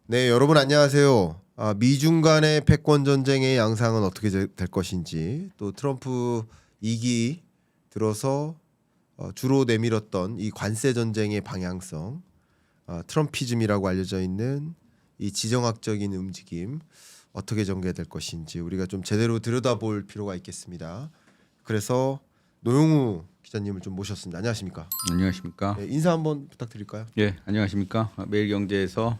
네, 여러분 안녕하세요. 미중 간의 패권 전쟁의 양상은 어떻게 될 것인지, 또 트럼프 2기 들어서 주로 내밀었던 이 관세 전쟁의 방향성, 트럼피즘이라고 알려져 있는 이 지정학적인 움직임 어떻게 전개될 것인지 우리가 좀 제대로 들여다볼 필요가 있겠습니다. 그래서 노영우 기자님을 좀 모셨습니다. 안녕하십니까? 안녕하십니까? 네, 인사 한번 부탁드릴까요? 예, 안녕하십니까? 매일경제에서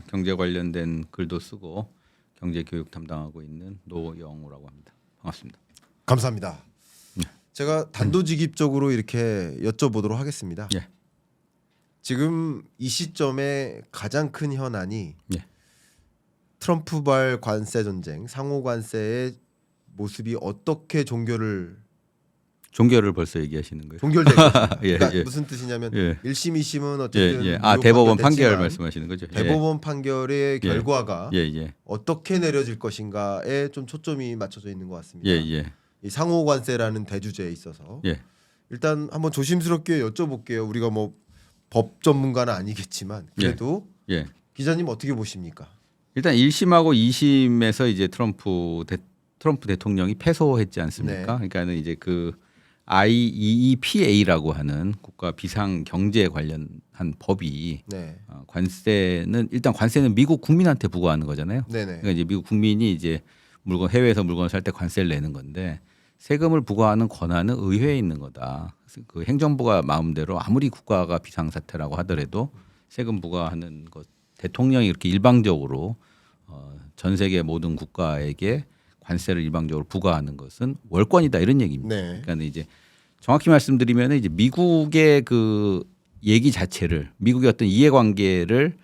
경제 관련된 글도 쓰고 경제 교육 담당하고 있는 노영우라고 합니다. 반갑습니다. 감사합니다. 제가 단도직입적으로 이렇게 여쭤보도록 하겠습니다. 예, 지금 이 시점에 가장 큰 현안이 예. 트럼프발 관세 전쟁, 상호 관세의 모습이 어떻게 종결을 벌써 얘기하시는 거예요? 종결될 것인가? 예, 그러니까 예. 무슨 뜻이냐면 예. 1심, 2심은 예, 어쨌든 예. 무효 대법원 판결 판결됐지만 말씀하시는 거죠? 대법원 판결의 결과가 예, 예, 어떻게 내려질 것인가에 좀 초점이 맞춰져 있는 것 같습니다. 예, 예, 이 상호 관세라는 대주제에 있어서 예. 일단 한번 조심스럽게 여쭤볼게요. 우리가 뭐 법 전문가는 아니겠지만 그래도 예. 기자님 어떻게 보십니까? 일단 1심하고 2심에서 이제 트럼프 대통령이 패소했지 않습니까? 네. 그러니까는 이제 그 IEEPA라고 하는 국가 비상 경제 관련한 법이 네, 관세는 미국 국민한테 부과하는 거잖아요. 네네. 그러니까 이제 미국 국민이 이제 해외에서 물건을 살 때 관세를 내는 건데 세금을 부과하는 권한은 의회에 있는 거다. 그 행정부가 마음대로 아무리 국가가 비상사태라고 하더라도 세금 부과하는 것 대통령이 이렇게 일방적으로 전 세계 모든 국가에게 관세를 일방적으로 부과하는 것은 월권이다 이런 얘기입니다. 네. 그러니까 이제 정확히 말씀드리면 이제 미국의 그 얘기 자체를 미국의 어떤 이해관계를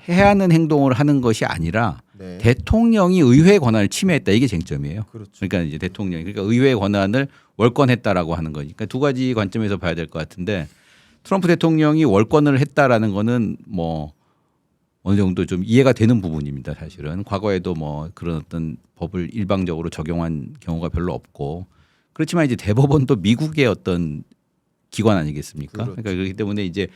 해하는 행동을 하는 것이 아니라 네. 대통령이 의회의 권한을 침해했다 이게 쟁점이에요. 그렇죠. 그러니까 이제 대통령이 그러니까 의회의 권한을 월권했다라고 하는 거니까 두 가지 관점에서 봐야 될 것 같은데 트럼프 대통령이 월권을 했다라는 거는 뭐 어느 정도 좀 이해가 되는 부분입니다. 사실은 과거에도 뭐 그런 어떤 법을 일방적으로 적용한 경우가 별로 없고 그렇지만 이제 대법원도 미국의 어떤 기관 아니겠습니까? 그렇죠. 그러니까 그렇기 때문에 이제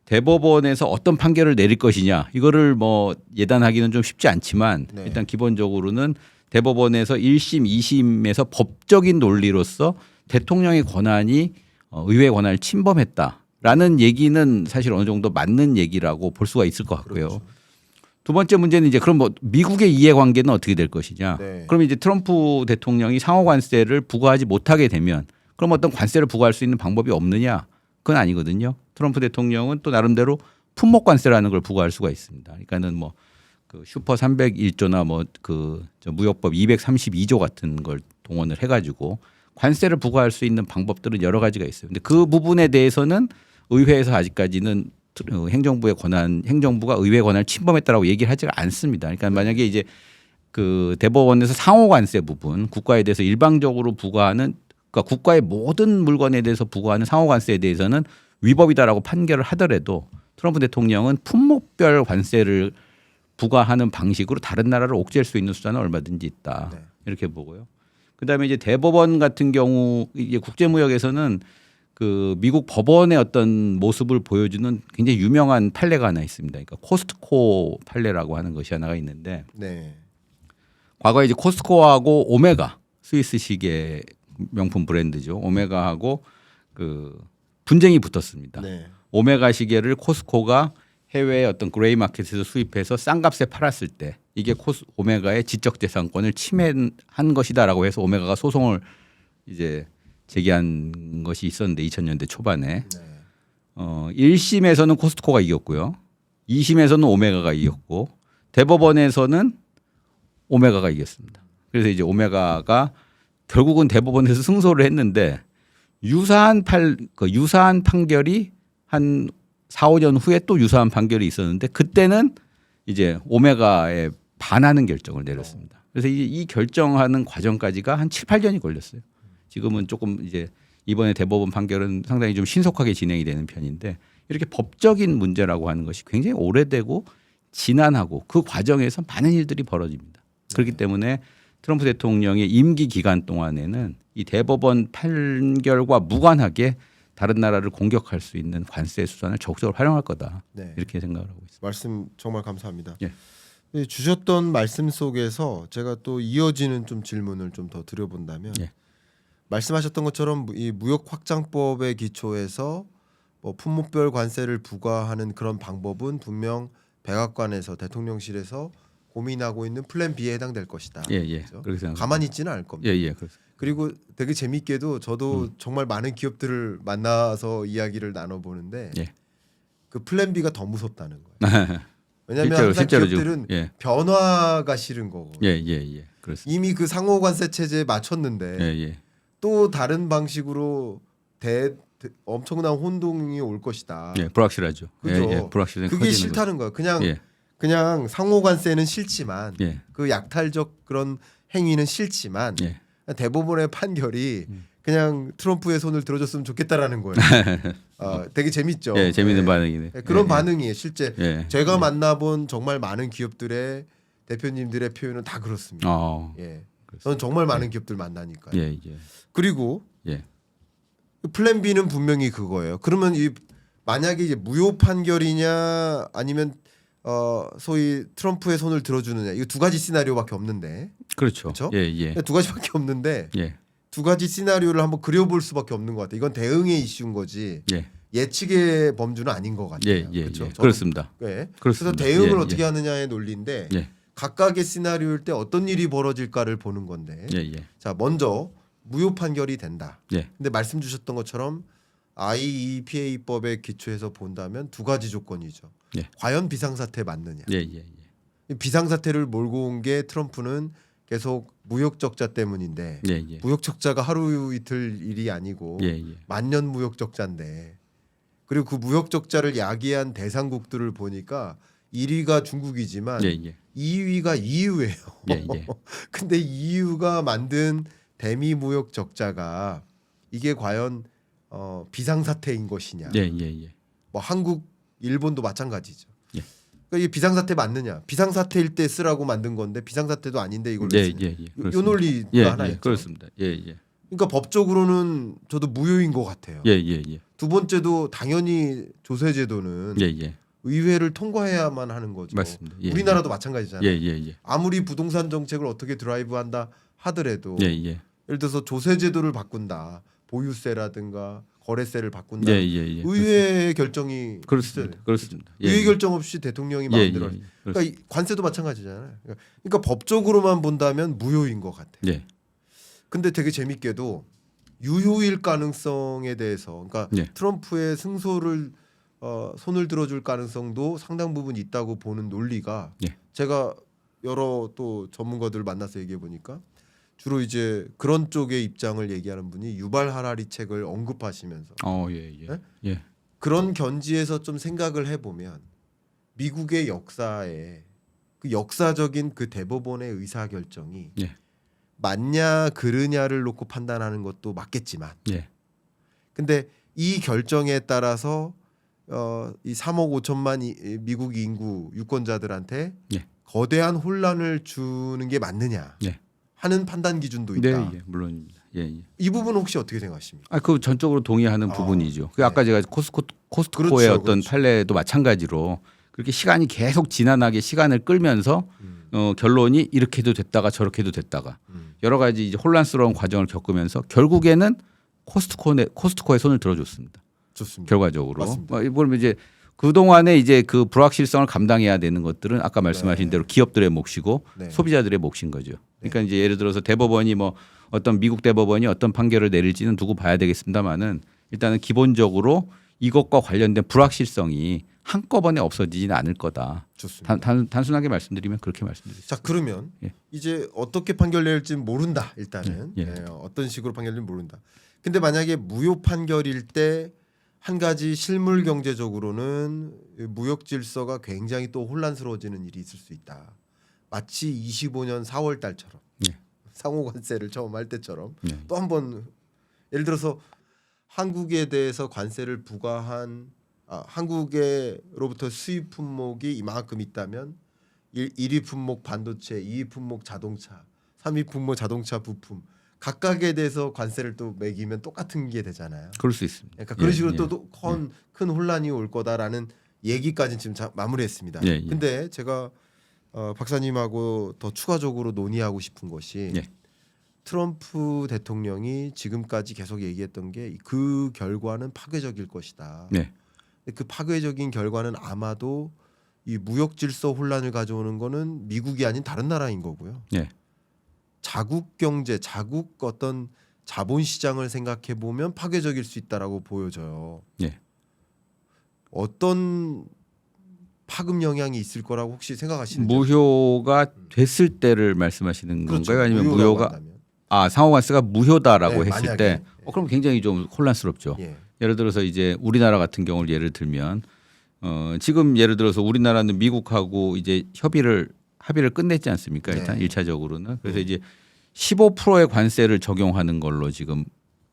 대법원에서 어떤 판결을 내릴 것이냐 이거를 뭐 예단하기는 좀 쉽지 않지만 네. 일단 기본적으로는 대법원에서 1심, 2심에서 법적인 논리로서 대통령의 권한이 의회의 권한을 침범했다라는 얘기는 사실 어느 정도 맞는 얘기라고 볼 수가 있을 것 같고요. 그렇죠. 두 번째 문제는 이제 그럼 뭐 미국의 이해관계는 어떻게 될 것이냐. 네. 그럼 이제 트럼프 대통령이 상호관세를 부과하지 못하게 되면 그럼 어떤 관세를 부과할 수 있는 방법이 없느냐. 그건 아니거든요. 트럼프 대통령은 또 나름대로 품목관세라는 걸 부과할 수가 있습니다. 그러니까는 뭐 그 슈퍼 301조나 뭐 그 무역법 232조 같은 걸 동원을 해가지고 관세를 부과할 수 있는 방법들은 여러 가지가 있어요. 근데 그 부분에 대해서는 의회에서 아직까지는 행정부가 의회 권한을 침범했다라고 얘기를 하지가 않습니다. 그러니까 만약에 이제 그 대법원에서 상호관세 부분 국가에 대해서 일방적으로 부과하는 그러니까 국가의 모든 물건에 대해서 부과하는 상호관세에 대해서는 위법이다라고 판결을 하더라도 트럼프 대통령은 품목별 관세를 부과하는 방식으로 다른 나라를 옥죄할 수 있는 수단은 얼마든지 있다. 네. 이렇게 보고요. 그다음에 이제 대법원 같은 경우 이제 국제무역에서는 그 미국 법원의 어떤 모습을 보여주는 굉장히 유명한 판례가 하나 있습니다. 그러니까 코스트코 판례라고 하는 것이 하나가 있는데 네. 과거에 이제 코스트코하고 오메가 스위스식의 명품 브랜드죠. 오메가하고 그 분쟁이 붙었습니다. 네. 오메가 시계를 코스트코가 해외의 어떤 그레이 마켓에서 수입해서 싼 값에 팔았을 때 이게 오메가의 지적재산권을 침해한 것이다라고 해서 오메가가 소송을 이제 제기한 것이 있었는데 2000년대 초반에 네. 1심에서는 코스트코가 이겼고요. 2심에서는 오메가가 이겼고 대법원에서는 오메가가 이겼습니다. 그래서 이제 오메가가 결국은 대법원에서 승소를 했는데 유사한 판결이 한 4, 5년 후에 또 유사한 판결이 있었는데 그때는 이제 오메가에 반하는 결정을 내렸습니다. 그래서 이 결정하는 과정까지가 한 7, 8년이 걸렸어요. 지금은 조금 이제 이번에 대법원 판결은 상당히 좀 신속하게 진행이 되는 편인데 이렇게 법적인 문제라고 하는 것이 굉장히 오래되고 지난하고 그 과정에서 많은 일들이 벌어집니다. 그렇기 때문에 트럼프 대통령의 임기 기간 동안에는 이 대법원 판결과 무관하게 다른 나라를 공격할 수 있는 관세 수단을 적극적으로 활용할 거다. 네. 이렇게 생각을 하고 있습니다. 말씀 정말 감사합니다. 예. 네, 주셨던 말씀 속에서 제가 또 이어지는 좀 질문을 좀 더 드려본다면 예. 말씀하셨던 것처럼 이 무역 확장법의 기초에서 뭐 품목별 관세를 부과하는 그런 방법은 분명 백악관에서 대통령실에서 고민하고 있는 플랜 B에 해당될 것이다. 예, 예. 그렇죠? 그렇게 생각합니다. 가만히 있지는 않을 겁니다. 예, 예. 그렇습니다. 그리고 되게 재밌게도 저도 정말 많은 기업들을 만나서 이야기를 나눠보는데 예. 그 플랜 B가 더 무섭다는 거예요. 왜냐하면 항상 실제로 기업들은 지금, 예. 변화가 싫은 거고 예, 예, 예. 그렇습니다. 이미 그 상호관세 체제에 맞췄는데 예, 예. 또 다른 방식으로 엄청난 혼동이 올 것이다. 예, 불확실하죠. 그죠? 예, 예. 불확실성이 그게 커지는 싫다는 거야. 그냥 거죠. 예. 그냥 상호관세는 싫지만 예. 그 약탈적 그런 행위는 싫지만 예. 대법원의 판결이 그냥 트럼프의 손을 들어줬으면 좋겠다라는 거예요. 되게 재밌죠. 예, 재밌는 예. 반응이네. 그런 예, 반응이에요. 실제 예. 제가 만나본 정말 많은 기업들의 대표님들의 표현은 다 그렇습니다. 예. 저는 정말 많은 기업들 만나니까요. 예, 예. 그리고 예. 플랜 B는 분명히 그거예요. 그러면 이 만약에 이제 무효 판결이냐 아니면 소위 트럼프의 손을 들어주느냐 이거 두 가지 시나리오밖에 없는데 그렇죠. 그렇죠? 예, 예. 두 가지밖에 없는데 예. 두 가지 시나리오를 한번 그려볼 수밖에 없는 것 같아요. 이건 대응의 이슈인 거지 예. 예측의 범주는 아닌 것 같아요. 예, 예, 그렇죠? 예. 그렇습니다. 네. 그래서 그렇습니다. 대응을 예, 어떻게 예. 하느냐의 논리인데 예. 각각의 시나리오일 때 어떤 일이 벌어질까를 보는 건데 예, 예. 자 먼저 무효 판결이 된다. 예. 근데 말씀 주셨던 것처럼 IEPA법에 기초해서 본다면 두 가지 조건이죠. 예. 과연 비상사태 맞느냐. 예, 예, 예. 이 비상사태를 몰고 온 게 트럼프는 계속 무역 적자 때문인데 예, 예. 무역 적자가 하루 이틀 일이 아니고 예, 예. 만년 무역 적자인데 그리고 그 무역 적자를 야기한 대상국들을 보니까 1위가 중국이지만 예, 예. 2위가 EU예요. 예, 예. 근데 EU가 만든 대미 무역 적자가 이게 과연 비상사태인 것이냐. 예, 예, 예. 뭐 한국, 일본도 마찬가지죠. 예. 그러니까 이게 비상사태 맞느냐? 비상사태일 때 쓰라고 만든 건데 비상사태도 아닌데 이걸 예, 왜 쓰냐? 예, 예. 요 그렇습니다. 논리가 예, 하나 예. 있죠. 그렇습니다. 예, 예. 그러니까 법적으로는 저도 무효인 것 같아요. 예, 예, 예. 두 번째도 당연히 조세제도는 예, 예. 의회를 통과해야만 하는 거죠. 맞습니다. 예, 우리나라도 마찬가지잖아요. 예, 예, 예. 아무리 부동산 정책을 어떻게 드라이브한다 하더라도 예, 예. 예를 들어서 조세제도를 바꾼다, 보유세라든가 거래세를 바꾼다. 예, 예, 예. 의회의 결정이 그렇습니다. 있어요. 그렇습니다. 예, 의회 예. 결정 없이 대통령이 예, 마음대로. 예, 하죠. 예. 그러니까 이 관세도 마찬가지잖아요. 그러니까 법적으로만 본다면 무효인 것 같아요. 예. 근데 되게 재밌게도 유효일 가능성에 대해서, 그러니까 예. 트럼프의 승소를 손을 들어줄 가능성도 상당 부분 있다고 보는 논리가 예. 제가 여러 또 전문가들 만나서 얘기해 보니까 주로 이제 그런 쪽의 입장을 얘기하는 분이 유발 하라리 책을 언급하시면서 예, 예. 예? 예. 그런 견지에서 좀 생각을 해보면 미국의 역사에 그 역사적인 그 대법원의 의사 결정이 예. 맞냐 그르냐를 놓고 판단하는 것도 맞겠지만, 예. 근데 이 결정에 따라서 이 3억 5천만 미국 인구 유권자들한테 예. 거대한 혼란을 주는 게 맞느냐 예. 하는 판단 기준도 네, 있다. 예. 물론입니다. 예, 예. 이 부분 혹시 어떻게 생각하십니까? 아, 그 전적으로 동의하는 부분이죠. 그 네. 아까 제가 코스트코의 그렇죠, 어떤 그렇죠. 판례도 마찬가지로 그렇게 시간이 계속 지난하게 시간을 끌면서 결론이 이렇게 해도 됐다가 저렇게 해도 됐다가 여러 가지 이제 혼란스러운 과정을 겪으면서 결국에는 코스트코의 손을 들어줬습니다. 좋습니다. 결과적으로. 맞습니다. 그러면 이제 그 동안에 이제 그 불확실성을 감당해야 되는 것들은 아까 말씀하신 네. 대로 기업들의 몫이고 네. 소비자들의 몫인 거죠. 그러니까 이제 예를 들어서 대법원이 뭐 어떤 미국 대법원이 어떤 판결을 내릴지는 두고 봐야 되겠습니다만은 일단은 기본적으로 이것과 관련된 불확실성이 한꺼번에 없어지지는 않을 거다. 좋습니다. 단순하게 말씀드리면 그렇게 말씀드리겠습니다. 자, 그러면 예. 이제 어떻게 판결 낼지는 모른다. 일단은 예. 어떤 식으로 판결 낼지 모른다. 근데 만약에 무효 판결일 때 한 가지 실물 경제적으로는 무역 질서가 굉장히 또 혼란스러워지는 일이 있을 수 있다. 마치 25년 4월 달처럼 예. 상호 관세를 처음 할 때처럼 예. 또 한 번 예를 들어서 한국에 대해서 관세를 부과한 한국으로부터 수입 품목이 이만큼 있다면 1위 품목 반도체, 2위 품목 자동차, 3위 품목 자동차 부품 각각에 대해서 관세를 또 매기면 똑같은 게 되잖아요. 그럴 수 있습니다. 그러니까 그런 예, 식으로 예. 또 큰 혼란이 올 거다라는 얘기까지 지금 마무리했습니다. 예, 예. 근데 제가 박사님하고 더 추가적으로 논의하고 싶은 것이 예. 트럼프 대통령이 지금까지 계속 얘기했던 게 그 결과는 파괴적일 것이다. 네. 그 파괴적인 결과는 아마도 이 무역 질서 혼란을 가져오는 거는 미국이 아닌 다른 나라인 거고요. 네. 자국 경제, 자국 어떤 자본 시장을 생각해 보면 파괴적일 수 있다라고 보여져요. 네. 어떤 파급 영향이 있을 거라고 혹시 생각하시는지? 무효가 됐을 때를 말씀하시는 그렇죠. 건가요? 아니면 무효라고 무효가 한다면. 상호관세가 무효다라고 네, 했을 만약에. 때 그럼 굉장히 좀 혼란스럽죠. 예. 예를 들어서 이제 우리나라 같은 경우를 예를 들면 지금 예를 들어서 우리나라는 미국하고 이제 합의를 끝냈지 않습니까? 일단 네. 1차적으로는. 그래서 이제 15%의 관세를 적용하는 걸로 지금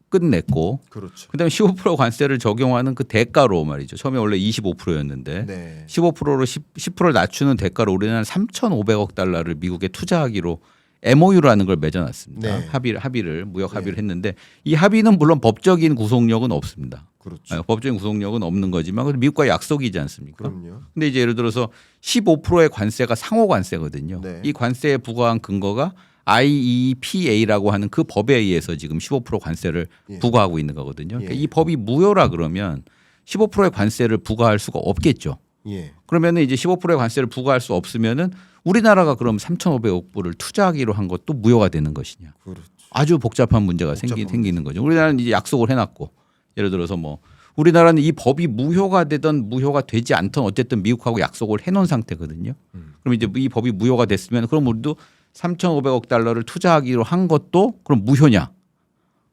끝냈고 그렇죠. 그다음에 15% 관세를 적용하는 그 대가로 말이죠. 처음에 원래 25%였는데 네. 15%로 10%를 낮추는 대가로 우리나라는 3,500억 달러를 미국에 투자하기로 MOU라는 걸 맺어놨습니다. 네. 합의를 무역 네. 합의를 했는데 이 합의는 물론 법적인 구속력은 없습니다. 그렇죠. 법적인 구속력은 없는 거지만 그래도 미국과의 약속이지 않습니까? 그럼요. 근데 이제 예를 들어서 15%의 관세가 상호 관세거든요. 네. 이 관세에 부과한 근거가 IEEPA라고 하는 그 법에 의해서 지금 15% 관세를 예. 부과하고 있는 거거든요. 그러니까 예. 이 법이 무효라 그러면 15%의 관세를 부과할 수가 없겠죠. 예. 그러면은 이제 15%의 관세를 부과할 수 없으면은 우리나라가 그럼 3,500억 불을 투자하기로 한 것도 무효가 되는 것이냐. 그렇죠. 아주 복잡한 문제가 생기는 거죠. 우리나라는 이제 약속을 해놨고 예를 들어서 뭐 우리나라는 이 법이 무효가 되든 무효가 되지 않든 어쨌든 미국하고 약속을 해놓은 상태거든요. 그럼 이제 이 법이 무효가 됐으면 그럼 우리도 3,500억 달러를 투자하기로 한 것도 그럼 무효냐?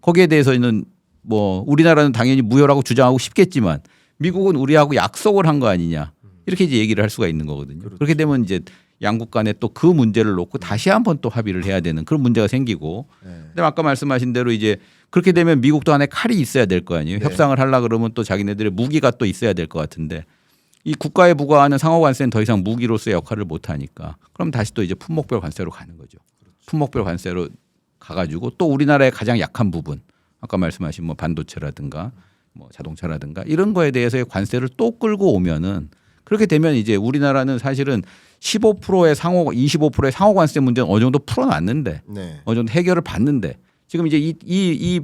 거기에 대해서는 뭐 우리나라는 당연히 무효라고 주장하고 싶겠지만 미국은 우리하고 약속을 한 거 아니냐? 이렇게 이제 얘기를 할 수가 있는 거거든요. 그렇죠. 그렇게 되면 이제 양국 간에 또 그 문제를 놓고 다시 한번 또 합의를 해야 되는 그런 문제가 생기고 네. 그다음에 아까 말씀하신 대로 이제 그렇게 되면 미국도 안에 칼이 있어야 될 거 아니에요. 네. 협상을 하려 그러면 또 자기네들의 무기가 또 있어야 될 것 같은데 이 국가에 부과하는 상호관세는 더 이상 무기로서의 역할을 못 하니까 그럼 다시 또 이제 품목별 관세로 가는 거죠. 품목별 관세로 가가지고 또 우리나라의 가장 약한 부분 아까 말씀하신 뭐 반도체라든가 뭐 자동차라든가 이런 거에 대해서의 관세를 또 끌고 오면은 그렇게 되면 이제 우리나라는 사실은 15%의 상호 25%의 상호 관세 문제는 어느 정도 풀어놨는데 네. 어느 정도 해결을 봤는데 지금 이제 이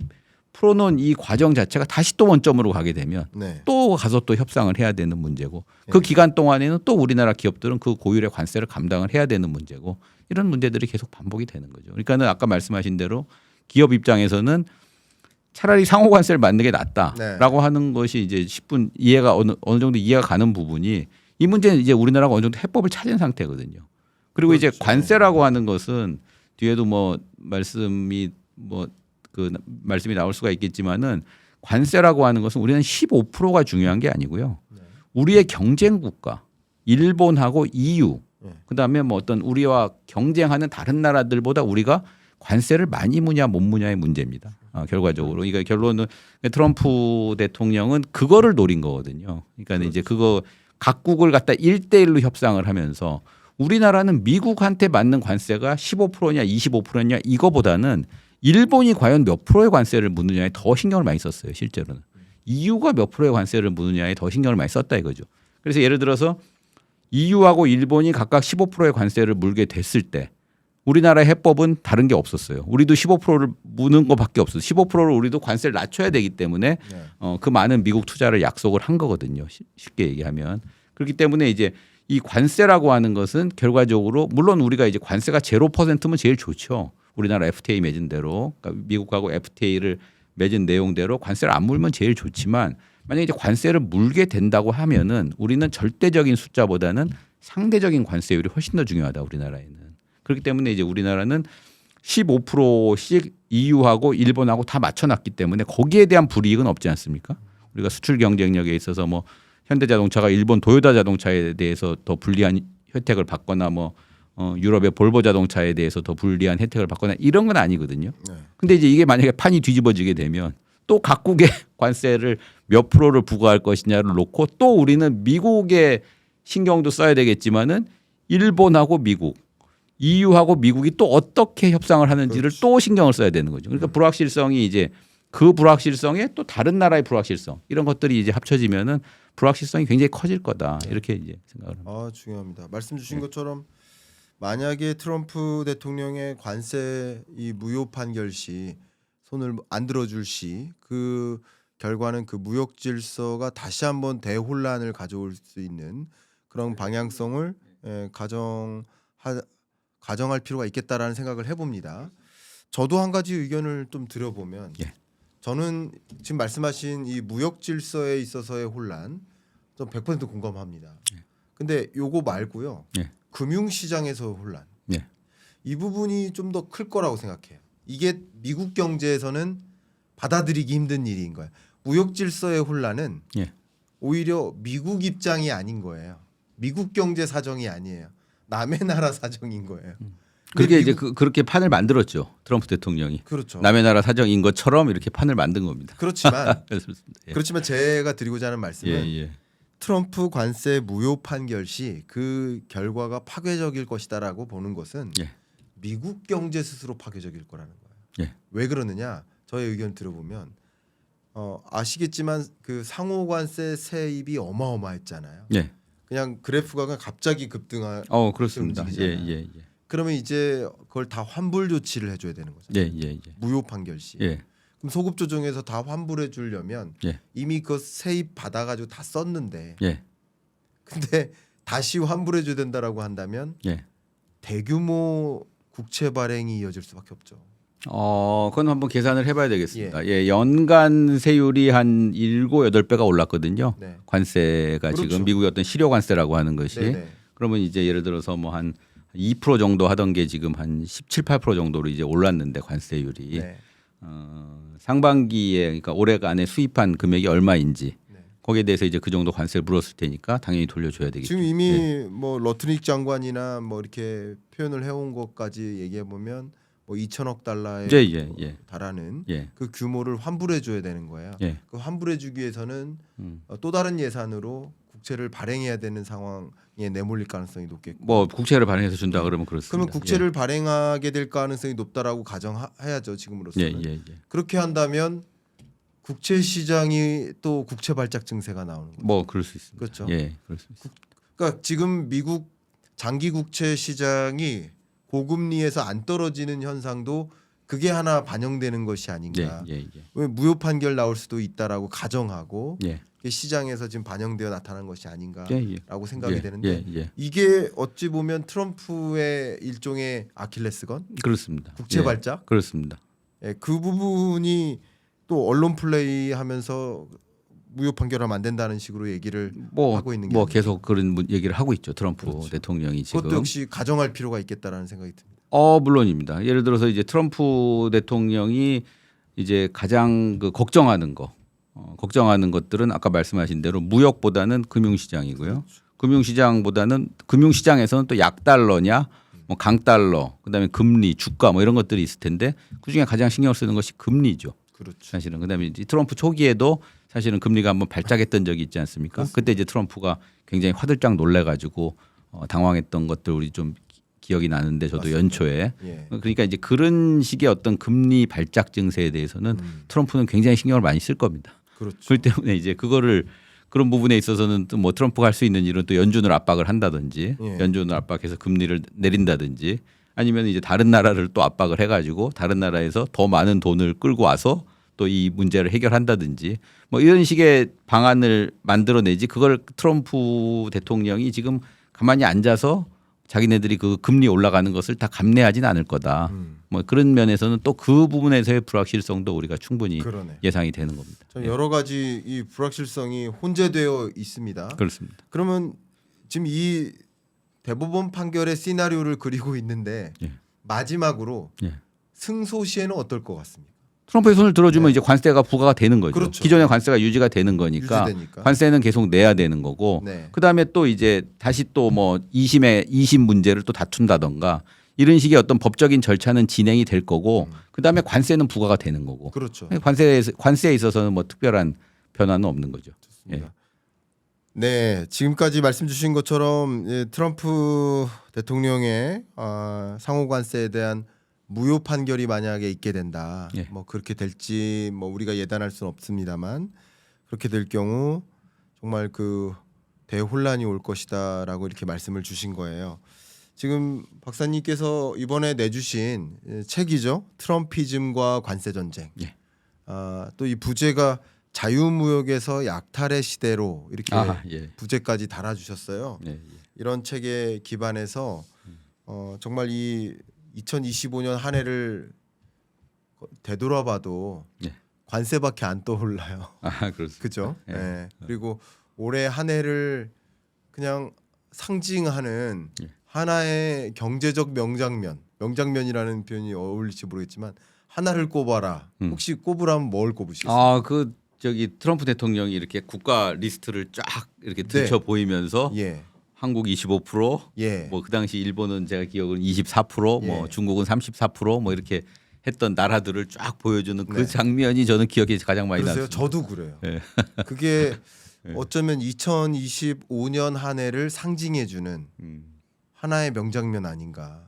풀어놓은 이 과정 자체가 다시 또 원점으로 가게 되면 네. 또 가서 또 협상을 해야 되는 문제고 그 기간 동안에는 또 우리나라 기업들은 그 고율의 관세를 감당을 해야 되는 문제고 이런 문제들이 계속 반복이 되는 거죠. 그러니까는 아까 말씀하신 대로 기업 입장에서는 차라리 상호 관세를 받는 게 낫다라고 네. 하는 것이 이제 10분 이해가 어느 정도 이해가 가는 부분이 이 문제는 이제 우리나라가 어느 정도 해법을 찾은 상태거든요. 그리고 이제 그렇죠. 관세라고 하는 것은 뒤에도 뭐 말씀이 나올 수가 있겠지만은 관세라고 하는 것은 우리는 15%가 중요한 게 아니고요. 우리의 경쟁 국가 일본하고 EU 그다음에 뭐 어떤 우리와 경쟁하는 다른 나라들보다 우리가 관세를 많이 무냐 못 무냐의 문제입니다. 결과적으로. 그러니까 결론은 트럼프 대통령은 그거를 노린 거거든요. 그러니까 이제 그거 각국을 갖다 1대1로 협상을 하면서 우리나라는 미국한테 맞는 관세가 15%냐 25%냐 이거보다는 일본이 과연 몇 프로의 관세를 묻느냐에 더 신경을 많이 썼어요. 실제로는. EU가 몇 프로의 관세를 묻느냐에 더 신경을 많이 썼다 이거죠. 그래서 예를 들어서 EU하고 일본이 각각 15%의 관세를 물게 됐을 때 우리나라의 해법은 다른 게 없었어요. 우리도 15%를 무는 것밖에 없어요. 15%를 우리도 관세를 낮춰야 되기 때문에 그 많은 미국 투자를 약속을 한 거거든요. 쉽게 얘기하면. 그렇기 때문에 이제 이 관세라고 하는 것은 결과적으로 물론 우리가 이제 관세가 0%면 제일 좋죠. 우리나라 FTA 맺은 대로 그러니까 미국하고 FTA를 맺은 내용대로 관세를 안 물면 제일 좋지만 만약에 이제 관세를 물게 된다고 하면은 우리는 절대적인 숫자보다는 상대적인 관세율이 훨씬 더 중요하다 우리나라에는. 그렇기 때문에 이제 우리나라는 15%씩 EU하고 일본하고 다 맞춰놨기 때문에 거기에 대한 불이익은 없지 않습니까? 우리가 수출 경쟁력에 있어서 뭐 현대자동차가 일본 도요타 자동차에 대해서 더 불리한 혜택을 받거나 뭐 유럽의 볼보 자동차에 대해서 더 불리한 혜택을 받거나 이런 건 아니거든요. 근데 이제 이게 만약에 판이 뒤집어지게 되면 또 각국의 관세를 몇 프로를 부과할 것이냐를 놓고 또 우리는 미국의 신경도 써야 되겠지만은 일본하고 미국 EU하고 미국이 또 어떻게 협상을 하는지를 그렇지. 또 신경을 써야 되는 거죠. 그러니까 불확실성이 이제 그 불확실성에 또 다른 나라의 불확실성 이런 것들이 이제 합쳐지면은 불확실성이 굉장히 커질 거다 이렇게 이제 생각을 합니다. 아 중요합니다. 말씀 주신 것처럼 만약에 트럼프 대통령의 관세 이 무효 판결 시 손을 안 들어줄 시 그 결과는 그 무역 질서가 다시 한번 대혼란을 가져올 수 있는 그런 방향성을 가정할 필요가 있겠다라는 생각을 해봅니다. 저도 한 가지 의견을 좀 드려보면 예. 저는 지금 말씀하신 이 무역 질서에 있어서의 혼란 좀 100% 공감합니다. 근데 요거 말고요. 예. 금융시장에서 혼란. 예. 이 부분이 좀 더 클 거라고 생각해요. 이게 미국 경제에서는 받아들이기 힘든 일인 거예요. 무역 질서의 혼란은 예. 오히려 미국 입장이 아닌 거예요. 미국 경제 사정이 아니에요. 남의 나라 사정인 거예요. 그게 근데 이제 그렇게 판을 만들었죠. 트럼프 대통령이. 그렇죠. 남의 나라 사정인 것처럼 이렇게 판을 만든 겁니다. 그렇지만 그렇습니다. 예. 그렇지만 제가 드리고자 하는 말씀은 예. 트럼프 관세 무효 판결 시 그 결과가 파괴적일 것이다라고 보는 것은 예. 미국 경제 스스로 파괴적일 거라는 거예요. 예. 왜 그러느냐? 저의 의견 들어보면 아시겠지만 그 상호관세 세입이 어마어마했잖아요. 예. 그냥 그래프가 그냥 갑자기 급등하. 그렇습니다. 움직이잖아요. 예. 그러면 이제 그걸 다 환불 조치를 해줘야 되는 거죠. 예. 무효 판결 시. 예. 그럼 소급 조정에서 다 환불해 주려면 예. 이미 그 세입 받아가지고 다 썼는데, 예. 근데 다시 환불해 줘야 된다라고 한다면 예. 대규모 국채 발행이 이어질 수밖에 없죠. 그건 한번 계산을 해봐야 되겠습니다. 예, 연간 세율이 한 7, 8배가 올랐거든요. 네. 관세가 그렇죠. 지금 미국의 어떤 실효 관세라고 하는 것이. 네네. 그러면 이제 예를 들어서 뭐 한 2% 정도 하던 게 지금 한 17, 8% 정도로 이제 올랐는데 관세율이 네. 상반기에 그러니까 올해간에 수입한 금액이 얼마인지 네. 거기에 대해서 이제 그 정도 관세를 물었을 테니까 당연히 돌려줘야 되겠죠. 지금 이미 뭐 러트닉 장관이나 뭐 이렇게 표현을 해온 것까지 얘기해 보면 뭐 2천억 달러에 예. 달하는 예. 그 규모를 환불해 줘야 되는 거예요. 예. 그 환불해 주기 위해서는 또 다른 예산으로 국채를 발행해야 되는 상황에 내몰릴 가능성이 높겠고. 뭐 국채를 발행해서 준다 그러면 그렇습니다. 그러면 국채를 발행하게 될 가능성이 높다라고 가정해야죠 지금으로서는. 예. 그렇게 한다면 국채 시장이 또 국채 발작 증세가 나오는 거죠. 뭐 그럴 수 있습니다. 그렇죠. 예, 그럴 수 있습니다. 그러니까 지금 미국 장기 국채 시장이 고금리에서 안 떨어지는 현상도 그게 하나 반영되는 것이 아닌가. 예. 왜 무효 판결 나올 수도 있다라고 가정하고 예. 시장에서 지금 반영되어 나타난 것이 아닌가라고 예. 생각이 되는데 예. 이게 어찌 보면 트럼프의 일종의 아킬레스건, 그렇습니다. 국채 예. 발작, 그렇습니다. 그 부분이 또 언론 플레이하면서 무효 판결하면 안 된다는 식으로 얘기를 하고 있는 게 뭐 아닌가. 계속 그런 얘기를 하고 있죠. 트럼프 그렇죠. 대통령이 지금. 그것도 역시 가정할 필요가 있겠다라는 생각이 듭니다. 물론입니다. 예를 들어서 이제 트럼프 대통령이 이제 가장 그 걱정하는 것들은 아까 말씀하신 대로 무역보다는 금융시장이고요. 금융시장에서는 또 약달러냐, 뭐 강달러, 그다음에 금리, 주가 뭐 이런 것들이 있을 텐데 그 중에 가장 신경을 쓰는 것이 금리죠. 그렇죠. 사실은 그다음에 이제 트럼프 초기에도 사실은 금리가 한번 발작했던 적이 있지 않습니까? 그렇습니다. 그때 이제 트럼프가 굉장히 화들짝 놀래가지고 당황했던 것들 우리 좀 기억이 나는데 저도 맞습니다. 연초에 예. 그러니까 이제 그런 식의 어떤 금리 발작 증세에 대해서는 트럼프는 굉장히 신경을 많이 쓸 겁니다. 그렇죠. 그렇기 때문에 이제 그런 부분에 있어서는 또 뭐 트럼프가 할 수 있는 일은 또 연준을 압박을 한다든지 예. 연준을 압박해서 금리를 내린다든지 아니면 이제 다른 나라를 또 압박을 해가지고 다른 나라에서 더 많은 돈을 끌고 와서 또 이 문제를 해결한다든지 뭐 이런 식의 방안을 만들어내지 그걸 트럼프 대통령이 지금 가만히 앉아서 자기네들이 그 금리 올라가는 것을 다 감내하지는 않을 거다. 뭐 그런 면에서는 또 그 부분에서의 불확실성도 우리가 충분히 그러네. 예상이 되는 겁니다. 전 여러 가지 이 불확실성이 혼재되어 있습니다. 그렇습니다. 그러면 지금 이 대법원 판결의 시나리오를 그리고 있는데 예. 마지막으로 예. 승소 시에는 어떨 것 같습니까? 트럼프의 손을 들어주면 네. 이제 관세가 부과가 되는 거죠. 그렇죠. 기존의 관세가 유지가 되는 거니까 유지되니까. 관세는 계속 내야 되는 거고 네. 그다음에 또 이제 다시 또 뭐 2심 문제를 또 다툰다던가 이런 식의 어떤 법적인 절차는 진행이 될 거고 그다음에 관세는 부과가 되는 거고 그렇죠. 관세에 있어서는 뭐 특별한 변화는 없는 거죠. 좋습니다. 네, 지금까지 말씀 주신 것처럼 트럼프 대통령의 상호 관세에 대한 무효 판결이 만약에 있게 된다. 예. 뭐 그렇게 될지 뭐 우리가 예단할 수는 없습니다만 그렇게 될 경우 정말 그 대혼란이 올 것이다라고 이렇게 말씀을 주신 거예요. 지금 박사님께서 이번에 내주신 책이죠. 트럼피즘과 관세 전쟁. 예. 또 이 부제가 자유무역에서 약탈의 시대로 이렇게 예. 부제까지 달아주셨어요. 예. 이런 책에 기반해서 정말 이 2025년 한 해를 되돌아봐도 예. 관세밖에 안 떠올라요. 그렇습니다. 그죠? 예. 네. 그리고 올해 한 해를 그냥 상징하는 예. 하나의 경제적 명장면이라는 표현이 어울릴지 모르겠지만 하나를 꼽아라. 혹시 꼽으라면 뭘 꼽으시겠어요? 그 저기 트럼프 대통령이 이렇게 국가 리스트를 쫙 이렇게 들쳐 보이면서 예, 한국 25%, 예. 뭐 그 당시 일본은 제가 기억은 24%, 뭐 예. 중국은 34%뭐 이렇게 했던 나라들을 쫙 보여주는 그 네. 장면이 저는 기억에 가장 많이 그러세요? 남습니다. 저도 그래요. 예. 그게 어쩌면 2025년 한 해를 상징해주는 하나의 명장면 아닌가.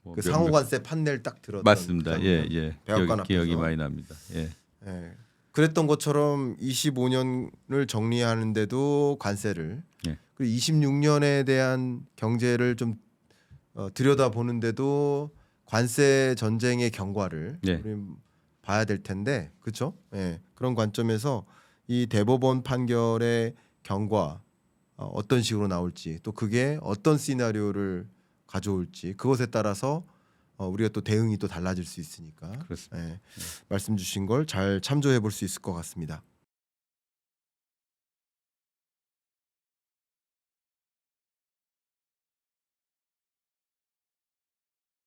뭐 그 상호관세 판넬 딱 들었던 맞습니다. 그 예, 장면. 예. 백악관 기억이 앞에서. 많이 납니다. 예. 예. 그랬던 것처럼 25년을 정리하는데도 관세를 예. 그리고 26년에 대한 경제를 좀 들여다 보는데도 관세 전쟁의 경과를 예. 우리 봐야 될 텐데 그렇죠? 예. 그런 관점에서 이 대법원 판결의 경과 어떤 식으로 나올지 또 그게 어떤 시나리오를 가져올지 그것에 따라서 우리가 또 대응이 또 달라질 수 있으니까 그렇습니다. 예. 말씀 주신 걸 잘 참조해 볼 수 있을 것 같습니다.